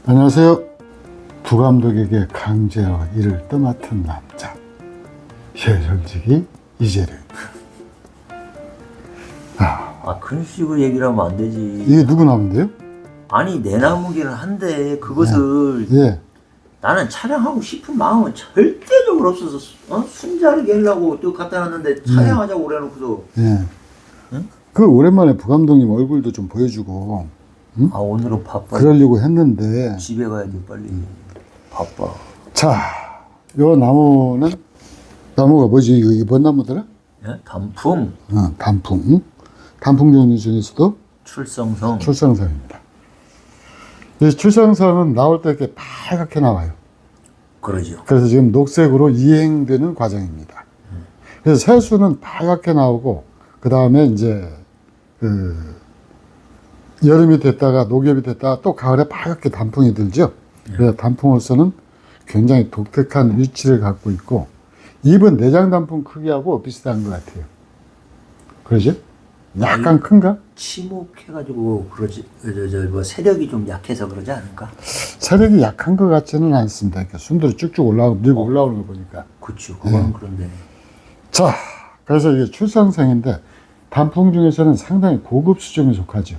안녕하세요. 부감독에게 강제로 일을 떠맡은 남자 해설지기 이재룡입니다. 그런 식으로 얘기를 하면 안 되지. 이게 누구 나무인데요? 아니, 내 나무기는 한데 그것을 예. 나는 촬영하고 싶은 마음은 절대적으로 없어서 순자리게 하려고 또 갖다 놨는데 촬영하자고 그래놓고도. 예. 응? 그 오랜만에 부감독님 얼굴도 좀 보여주고 오늘은 바빠. 그러려고 했는데 집에 가야지 빨리. 바빠. 자, 요 나무가 뭐지? 이거 뭔 나무더라? 예? 단풍. 단풍. 단풍 종류 중에서도 출성성. 출성성입니다. 이 출성성은 나올 때 이렇게 빨갛게 나와요. 그러죠. 그래서 지금 녹색으로 이행되는 과정입니다. 그래서 새수는 빨갛게 나오고, 그 다음에 이제, 여름이 됐다가 녹엽이 됐다가 또 가을에 빨갛게 단풍이 들죠. 그래서 단풍으로서는 굉장히 독특한 위치를 갖고 있고, 잎은 내장 단풍 크기하고 비슷한 것 같아요. 그러죠? 약간 큰가? 치목해가지고 그러지. 뭐 세력이 좀 약해서 그러지 않을까? 세력이 약한 것 같지는 않습니다. 이렇게 순들이 쭉쭉 밀고 올라오는 거 보니까. 그렇죠. 그건 그런데. 자, 그래서 이게 출성성인데 단풍 중에서는 상당히 고급 수종에 속하죠.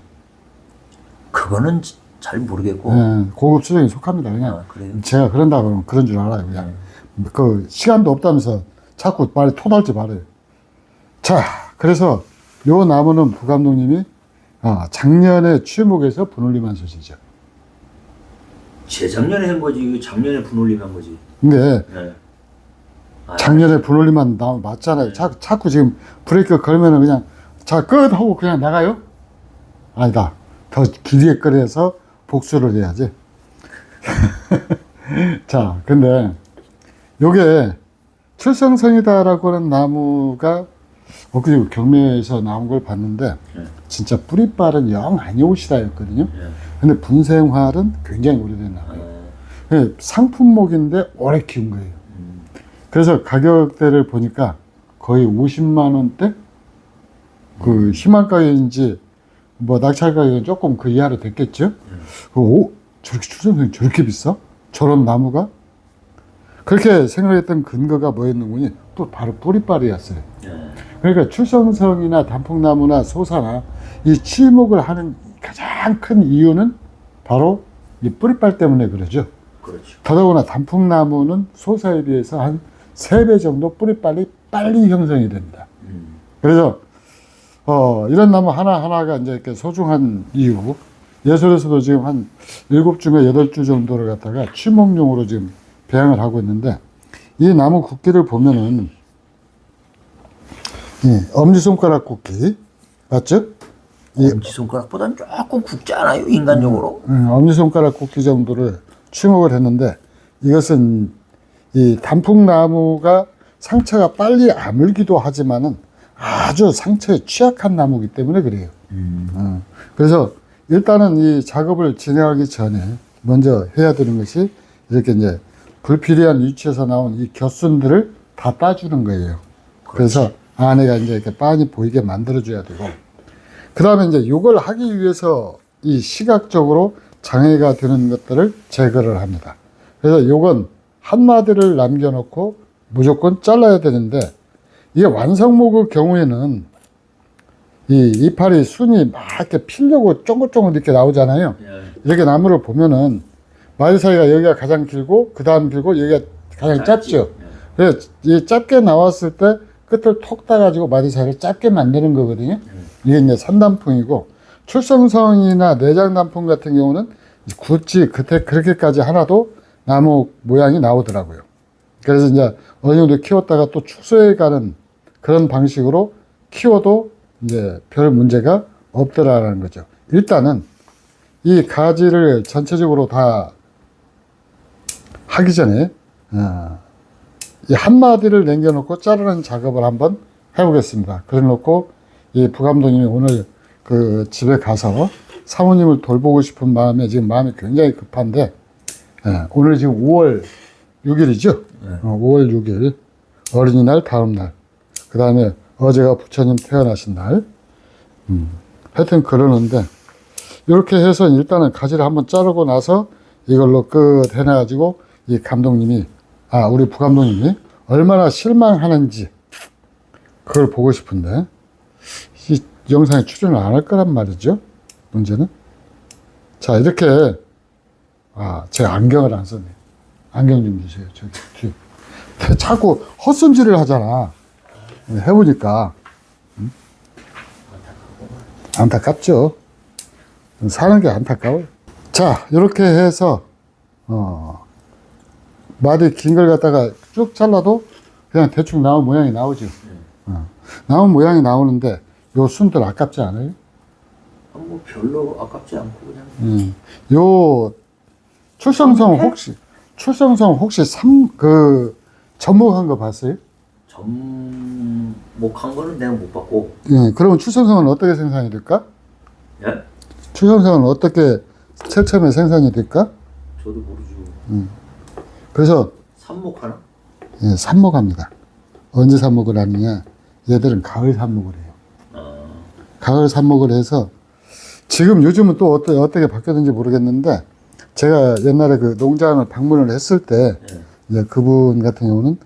그거는 잘 모르겠고. 네, 고급 수종에 속합니다. 그냥 그래요? 제가 그런다 그러면 그런 줄 알아요. 그냥 그 시간도 없다면서 자꾸 말이 토달지 말아요. 자, 그래서 요 나무는 부감독님이 작년에 취목해서 분올림한 소시죠. 재작년에 한 거지. 이거 작년에 분올림한 거지. 근데 네. 작년에 분올림한 나무 맞잖아요. 자꾸 지금 브레이크 걸면은 그냥 자, 끝! 하고 그냥 나가요? 아니다. 더 길게 끌어서 복수를 해야지. 자, 근데 요게 출성성이다라고 하는 나무가 엊그제 경매에서 나온 걸 봤는데 진짜 뿌리빨은 영 아니오시다였거든요. 근데 분생활은 굉장히 오래된 나무예요. 상품목인데 오래 키운 거예요. 그래서 가격대를 보니까 거의 50만 원대? 그 희망 가격인지 뭐 낙찰 가격은 조금 그 이하로 됐겠죠? 저렇게 출생성이 저렇게 비싸? 저런 나무가? 그렇게 생각했던 근거가 뭐였는지 또 바로 뿌리빨이었어요. 그러니까 출성성이나 단풍나무나 소사나 이 치목을 하는 가장 큰 이유는 바로 이 뿌리빨 때문에 그러죠. 그렇죠. 더더구나 단풍나무는 소사에 비해서 한 3배 정도 뿌리빨이 빨리 형성이 됩니다. 그래서 이런 나무 하나하나가 이제 이렇게 소중한 이유, 예술에서도 지금 한 7주나 8주 정도를 갖다가 취목용으로 지금 배양을 하고 있는데, 이 나무 굵기를 보면은, 엄지손가락 굵기, 맞죠? 엄지손가락보다는 조금 굵지 않아요? 인간적으로? 엄지손가락 굵기 정도를 취목을 했는데, 이것은 이 단풍나무가 상처가 빨리 아물기도 하지만은 아주 상처에 취약한 나무이기 때문에 그래요. 그래서 일단은 이 작업을 진행하기 전에 먼저 해야 되는 것이 이렇게 이제 불필요한 위치에서 나온 이 곁순들을 다 따주는 거예요. 그래서 안에가 이제 이렇게 빤히 보이게 만들어줘야 되고, 그 다음에 이제 이걸 하기 위해서 이 시각적으로 장애가 되는 것들을 제거를 합니다. 그래서 이건 한 마디를 남겨놓고 무조건 잘라야 되는데, 이게 완성목의 경우에는 이 이파리 순이 막 이렇게 피려고 쫑긋쫑긋 이렇게 나오잖아요. 이렇게 나무를 보면은 마디 사이가 여기가 가장 길고 그 다음 길고 여기가 가장 짧죠. 그래서 이 짧게 나왔을 때 끝을 톡 따가지고 마디 사이를 짧게 만드는 거거든요. 이게 이제 산단풍이고, 출성성이나 내장단풍 같은 경우는 굳이 그때 그렇게까지 하나도 나무 모양이 나오더라고요. 그래서 이제 어느 정도 키웠다가 또 축소해 가는 그런 방식으로 키워도 이제 별 문제가 없더라라는 거죠. 일단은 이 가지를 전체적으로 다 하기 전에 이 한 마디를 남겨놓고 자르는 작업을 한번 해보겠습니다. 그래 놓고 이 부감독님이 오늘 그 집에 가서 사모님을 돌보고 싶은 마음에 지금 마음이 굉장히 급한데, 오늘 지금 5월 6일이죠? 5월 6일 어린이날 다음 날, 그 다음에 어제가 부처님 태어나신 날, 하여튼 그러는데, 이렇게 해서 일단은 가지를 한번 자르고 나서 이걸로 끝 해놔가지고 이 감독님이 우리 부감독님이 얼마나 실망하는지 그걸 보고 싶은데 이 영상에 출연을 안 할 거란 말이죠. 문제는 자 이렇게 제가 안경을 안 썼네. 안경 좀 주세요. 저기 뒤에. 자꾸 헛손질을 하잖아. 해보니까 안타깝죠. 사는 게 안타까워요. 자 이렇게 해서 마디 긴 걸 갖다가 쭉 잘라도 그냥 대충 나온 모양이 나오죠. 나온 모양이 나오는데 요 순들 아깝지 않아요? 뭐 별로 아깝지 않고 그냥. 요 출생성 혹시 접목한 거 봤어요? 접목한 거는 내가 못 봤고. 예, 그러면 출생성은 어떻게 생산이 될까? 예? 출생성은 어떻게 제일 처음에 생산이 될까? 저도 모르죠. 그래서 삽목하나? 예, 삽목합니다. 언제 삽목을 하느냐? 얘들은 가을 삽목을 해요. 가을 삽목을 해서 지금 요즘은 또 어떻게 바뀌었는지 모르겠는데 제가 옛날에 그 농장을 방문을 했을 때 이제 그분 같은 경우는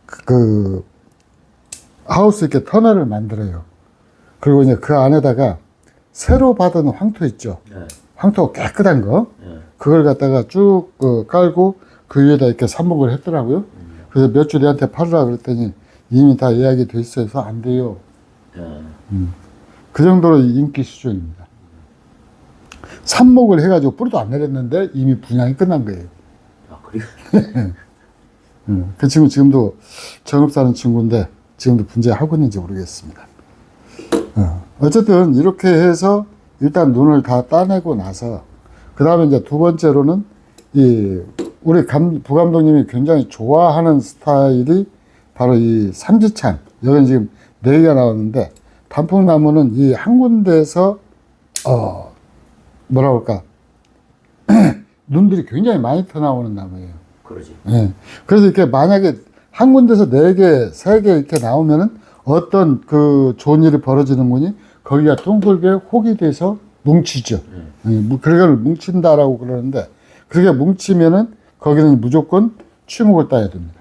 그 하우스 이렇게 터널을 만들어요. 그리고 이제 그 안에다가 새로 받은 황토 있죠. 황토 깨끗한 거 그걸 갖다가 쭉 깔고 그 위에다 이렇게 삽목을 했더라고요. 그래서 몇 주 내한테 팔으라 그랬더니 이미 다 예약이 돼 있어서 안 돼요. 그 정도로 인기 수준입니다. 삽목을 해가지고 뿌리도 안 내렸는데 이미 분양이 끝난 거예요. 그래요? 그 친구 지금도 전업 사는 친구인데 지금도 분재하고 있는지 모르겠습니다. 어쨌든 이렇게 해서 일단 눈을 다 따내고 나서 그 다음에 이제 두 번째로는 우리 부감독님이 굉장히 좋아하는 스타일이 바로 이 삼지창. 여기는 지금 4개가 나왔는데 단풍나무는 이 한 군데에서 뭐라 그럴까 눈들이 굉장히 많이 터나오는 나무예요. 그러지. 예. 그래서 이렇게 만약에 한 군데서 4개, 3개 이렇게 나오면은 어떤 그 좋은 일이 벌어지는 거니 거기가 둥글게 혹이 돼서 뭉치죠. 그걸 뭉친다라고 그러는데 그렇게 뭉치면은 거기는 무조건 취목을 따야 됩니다.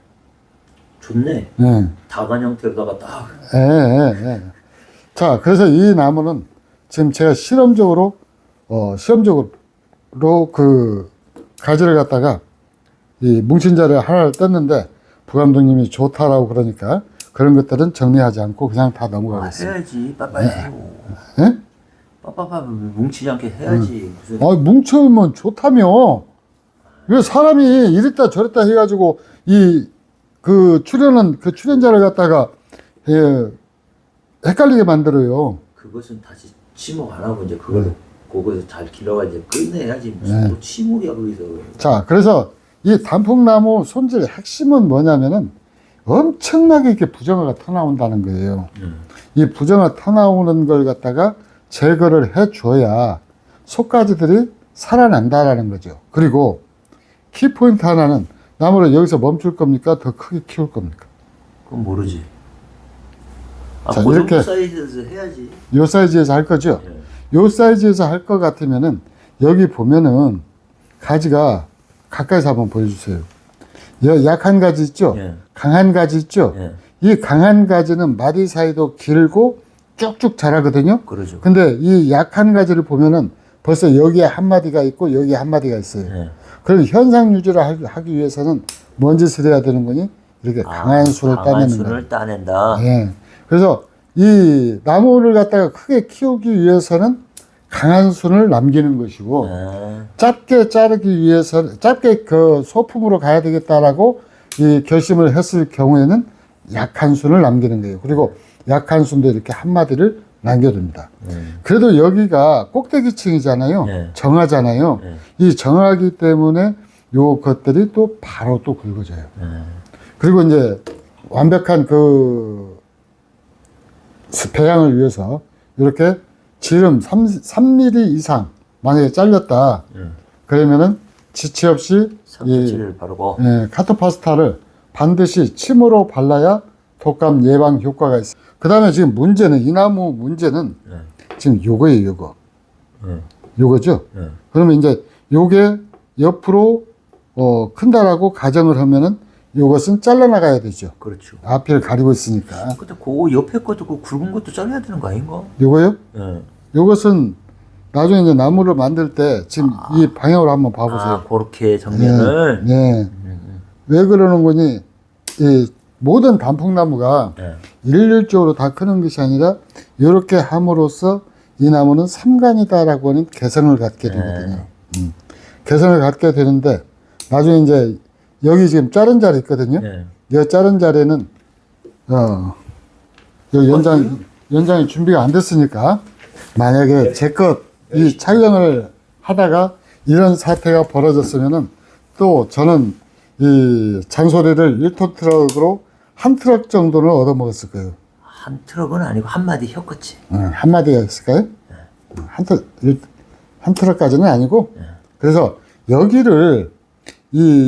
좋네. 예. 다간 형태로다가 딱. 예. 자, 그래서 이 나무는 지금 제가 실험적으로 그 가지를 갖다가 이 뭉친 자를 하나를 떴는데 부감독님이 좋다라고 그러니까 그런 것들은 정리하지 않고 그냥 다 넘어가겠습니다. 해야지. 빠빠이 하고. 예? 빠빠빠 뭉치지 않게 해야지. 무슨. 뭉쳐면 좋다며. 왜 사람이 이랬다 저랬다 해가지고 그 출연자를 갖다가 헷갈리게 만들어요. 그것은 다시 치목 안 하고 이제 그걸 거기서 잘 길러가 이제 끝내야지. 무슨 또 치목이야 거기서. 자, 그래서 이 단풍나무 손질의 핵심은 뭐냐면은 엄청나게 이렇게 부정화가 터나온다는 거예요. 이 부정화 터나오는 걸 갖다가 제거를 해줘야 속가지들이 살아난다라는 거죠. 그리고 키포인트 하나는 나무를 여기서 멈출 겁니까? 더 크게 키울 겁니까? 그건 모르지. 자, 그 이렇게 사이즈에서 해야지. 요 사이즈에서 할 거죠? 요 사이즈에서 할 것 같으면은 여기 보면은 가지가 가까이서 한번 보여주세요. 약한 가지 있죠? 강한 가지 있죠? 이 강한 가지는 마디 사이도 길고 쭉쭉 자라거든요? 그러죠. 근데 이 약한 가지를 보면은 벌써 여기에 한 마디가 있고 여기에 한 마디가 있어요. 그럼 현상 유지를 하기 위해서는 뭔 짓을 해야 되는 거니? 이렇게 강한 순을 따내는 거예요. 강한 순을 따낸다. 예. 그래서 이 나무를 갖다가 크게 키우기 위해서는 강한 순을 남기는 것이고 짧게 자르기 위해서 짧게 그 소품으로 가야 되겠다라고 이 결심을 했을 경우에는 약한 순을 남기는 거예요. 그리고 약한 순도 이렇게 한 마디를 남겨둡니다. 그래도 여기가 꼭대기층이잖아요. 정하잖아요. 이 정하기 때문에 요 것들이 또 바로 또 굵어져요. 그리고 이제 완벽한 그 배양을 위해서 이렇게 지름 3mm 이상 만약에 잘렸다. 그러면은 지체 없이 삼천칠을 바르고. 카토파스타를 반드시 침으로 발라야 독감 예방 효과가 있어요. 그 다음에 지금 문제는 이 나무 문제는 지금 요거예요, 요거. 요거죠? 그러면 이제 요게 옆으로 큰다라고 가정을 하면은 이것은 잘라나가야 되죠. 그렇죠. 앞을 가리고 있으니까. 근데 그 옆에 것도 그 굵은 것도 잘라야 되는 거 아닌가? 요거요? 예. 요것은 나중에 이제 나무를 만들 때 지금 이 방향으로 한번 봐보세요. 그렇게 정면을. 네. 왜 그러는 거니? 이 모든 단풍나무가 네. 일률적으로 다 크는 것이 아니라 이렇게 함으로써 이 나무는 삼간이다라고 하는 개성을 갖게 되거든요. 개성을 갖게 되는데 나중에 이제 여기 지금 자른 자리 있거든요. 네. 이 자른 자리는 이 연장이 준비가 안 됐으니까 만약에 제 것 이 촬영을 하다가 이런 사태가 벌어졌으면은 또 저는 이 잔소리를 1톤 트럭으로 한 트럭 정도는 얻어먹었을 거예요. 한 트럭은 아니고 한 마디 혀끝이. 한 마디가 있을까요? 한 트럭까지는 아니고. 그래서 여기를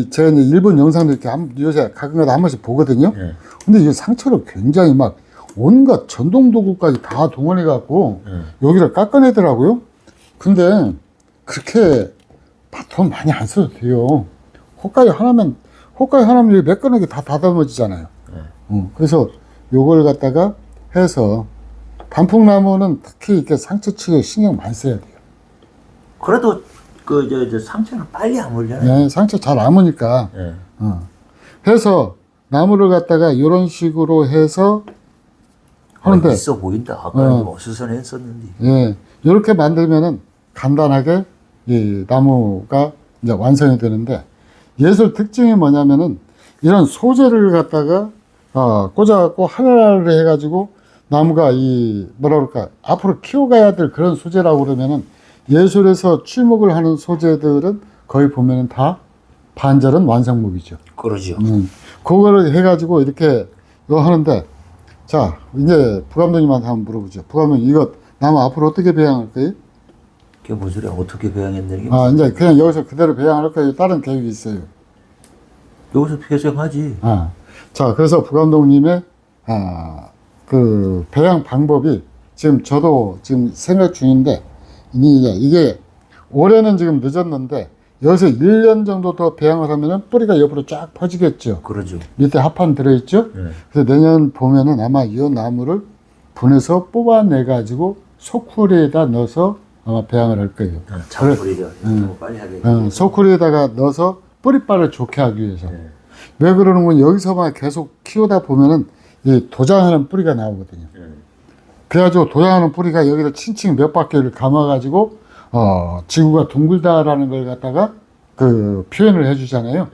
제가 이제 일본 영상도 이렇게 요새 가끔가다 한 번씩 보거든요. 근데 이 상처를 굉장히 막 온갖 전동도구까지 다 동원해 갖고 여기를 깎아내더라고요. 근데 그렇게 돈 많이 안 써도 돼요. 호까지 하나면 여기 매끈하게 다 다듬어지잖아요. 그래서 요걸 갖다가 해서 단풍나무는 특히 이렇게 상처치기에 신경 많이 써야 돼요. 그래도 저 상처는 빨리 안 물잖아요. 네, 상처 잘 아무니까. 네. 해서 나무를 갖다가 이런 식으로 해서 하는데 있어 보인다. 아까 어수선했었는데. 예, 이렇게 만들면은 간단하게 이 나무가 이제 완성이 되는데 예술 특징이 뭐냐면은 이런 소재를 갖다가 꽂아갖고 하나를 해가지고 나무가 뭐라 그럴까 앞으로 키워가야 될 그런 소재라고 그러면은 예술에서注目을 하는 소재들은 거의 보면은 다 반절은 완성목이죠. 그러죠. 그거를 해가지고 이렇게 하는데 자 이제 부감독님한테 한번 물어보죠. 부감독님 이거 나무 앞으로 어떻게 배양할 거예요? 그게 뭔 소리야? 어떻게 배양했는 게? 이제 그냥 여기서 그대로 배양할 거예요? 다른 계획이 있어요? 여기서 배양하지. 자, 그래서 부감독님의, 그 배양 방법이 지금 저도 지금 생각 중인데, 이게 올해는 지금 늦었는데, 여기서 1년 정도 더 배양을 하면은 뿌리가 옆으로 쫙 퍼지겠죠. 그러죠. 밑에 합판 들어있죠? 네. 그래서 내년 봄에는 아마 이 나무를 분해서 뽑아내가지고 소쿠리에다 넣어서 아마 배양을 할 거예요. 장소리죠. 빨리 하게. 소쿠리에다가 넣어서 뿌리빨을 좋게 하기 위해서. 왜 그러는 건 여기서만 계속 키우다 보면은 이 도장하는 뿌리가 나오거든요. 그래가지고 도장하는 뿌리가 여기를 칭칭 몇 바퀴를 감아가지고 지구가 둥글다라는 걸 갖다가 그 표현을 해주잖아요.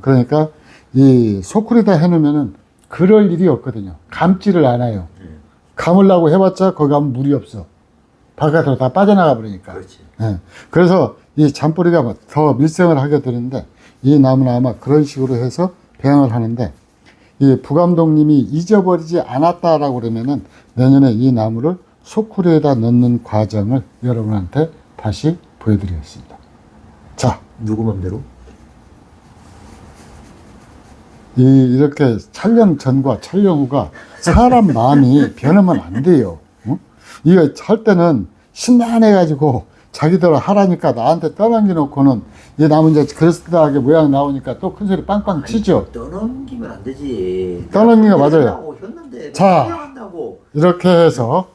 그러니까 이 소쿠리에다 해놓으면은 그럴 일이 없거든요. 감지를 않아요. 감으려고 해봤자 거기 가면 물이 없어. 바깥으로 다 빠져나가 버리니까. 그렇지. 그래서 이 잔뿌리가 더 밀생을 하게 되는데 이 나무는 아마 그런 식으로 해서 배양을 하는데 이 부감독님이 잊어버리지 않았다라고 그러면은 내년에 이 나무를 소쿠리에다 넣는 과정을 여러분한테 다시 보여드리겠습니다. 자, 누구 맘대로? 이렇게 촬영 전과 촬영 후가 사람 마음이 변하면 안 돼요. 이거 할 때는 신난해가지고 자기들 하라니까 나한테 떠넘겨 놓고는 이 나무 이제 그럴듯하게 모양 나오니까 또 큰 소리 빵빵 치죠. 떠넘기면 안 되지. 떠넘기가 맞아요. 했는데 자, 한다고. 이렇게 해서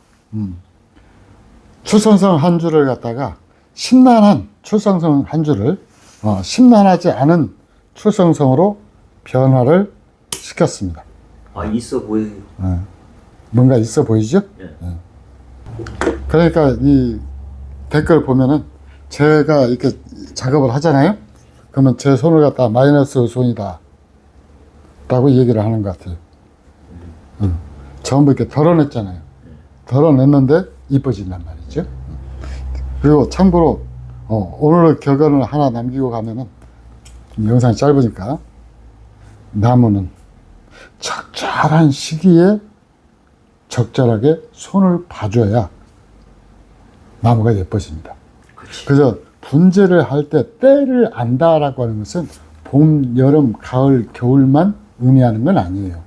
출성성 한 줄을 갖다가 심란한 출성성 한 줄을 심란하지 않은 출성성으로 변화를 시켰습니다. 있어 보여요. 뭔가 있어 보이죠? 네. 그러니까 이 댓글 보면은 제가 이렇게 작업을 하잖아요. 그러면 제 손을 갖다 마이너스 손이다 라고 얘기를 하는 것 같아요. 전부 이렇게 덜어냈잖아요. 덜어냈는데 이뻐진단 말이죠. 그리고 참고로 오늘 결과를 하나 남기고 가면은 영상이 짧으니까 나무는 적절한 시기에 적절하게 손을 봐줘야 나무가 예뻐집니다. 그래서 분재를 할 때 때를 안다라고 하는 것은 봄, 여름, 가을, 겨울만 의미하는 건 아니에요.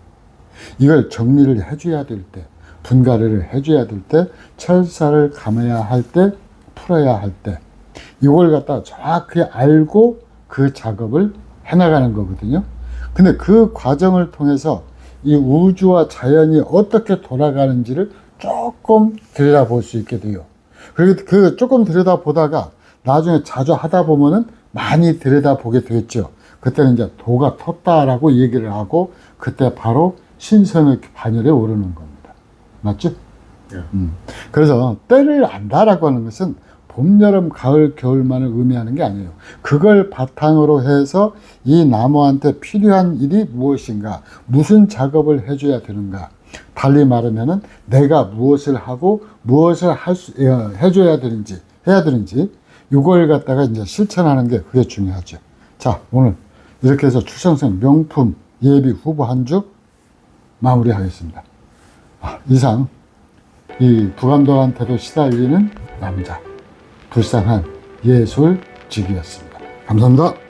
이걸 정리를 해줘야 될 때, 분갈이를 해줘야 될 때, 철사를 감아야 할 때, 풀어야 할 때, 이걸 갖다 정확히 알고 그 작업을 해나가는 거거든요. 근데 그 과정을 통해서 이 우주와 자연이 어떻게 돌아가는지를 조금 들여다볼 수 있게 돼요. 그 조금 들여다보다가 나중에 자주 하다 보면은 많이 들여다보게 되겠죠. 그때는 이제 도가 텄다라고 얘기를 하고 그때 바로 신선의 반열에 오르는 겁니다. 맞죠? 그래서 때를 안다라고 하는 것은 봄, 여름, 가을, 겨울만을 의미하는 게 아니에요. 그걸 바탕으로 해서 이 나무한테 필요한 일이 무엇인가, 무슨 작업을 해줘야 되는가. 달리 말하면은 내가 무엇을 하고 무엇을 해줘야 되는지, 해야 되는지, 이걸 갖다가 이제 실천하는 게 그게 중요하죠. 자, 오늘 이렇게 해서 추천성 명품 예비 후보 한 주 마무리하겠습니다. 이상 이 부감독한테도 시달리는 남자 불쌍한 예술직이었습니다. 감사합니다.